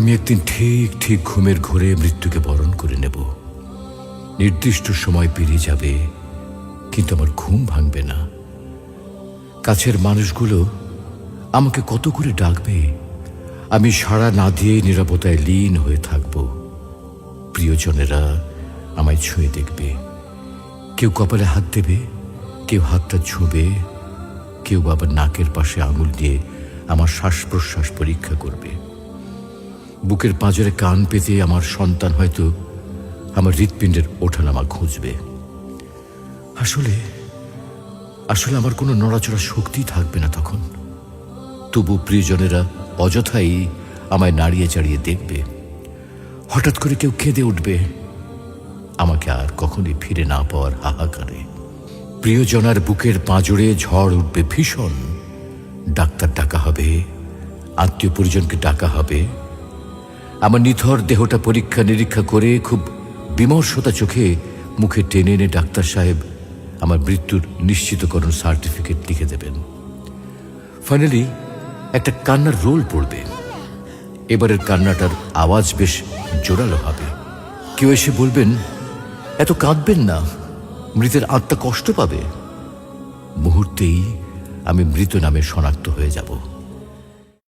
আমি একদিন ঠিক ঠিক ঘুমের ঘোরে মৃত্যুকে বরণ করে নেব। নির্দিষ্ট সময় পেরিয়ে যাবে, কিন্তু আমার ঘুম ভাঙবে না। কাছের মানুষগুলো আমাকে কত করে ডাকবে, আমি সাড়া না দিয়ে নিরাপত্তায় লীন হয়ে থাকব। প্রিয়জনেরা আমায় ছুঁয়ে দেখবে, কেউ কপালে হাত দেবে, কেউ হাতটা ছুঁবে, কেউ আবার নাকের পাশে আঙুল দিয়ে আমার শ্বাস প্রশ্বাস পরীক্ষা করবে। বুকের পাঁজরে কান পেতে আমার সন্তান হয়তো আমার হৃৎপিণ্ডের ওঠানামা খুঁজবে। আসলে আসলে আমার কোনো নড়াচড়া শক্তি থাকবে না তখন। তবু প্রিয়জনেরা অযথাই আমায় নাড়িয়ে চাড়িয়ে দেখবে। হঠাৎ করে কেউ কেঁদে উঠবে, আমাকে আর কখনই ফিরে না পাওয়ার হাহাকারে। প্রিয়জনার বুকের পাঁজরে ঝড় উঠবে ভীষণ। ডাক্তার ডাকা হবে, আত্মীয় পরিজনকে ডাকা হবে। আমার নিথর দেহটা পরীক্ষা নিরীক্ষা করে খুব বিমর্ষতা চোখে মুখে টেনে এনে ডাক্তার সাহেব আমার মৃত্যুর নিশ্চিতকরণ সার্টিফিকেট লিখে দেবেন। ফাইনালি একটা কান্নার রোল পড়বে। এবারের কান্নাটার আওয়াজ বেশ জোরালো হবে। কেউ এসে বলবেন, এত কাঁদবেন না, মৃতের আত্মা কষ্ট পাবে। মুহূর্তেই আমি মৃত নামে শনাক্ত হয়ে যাব।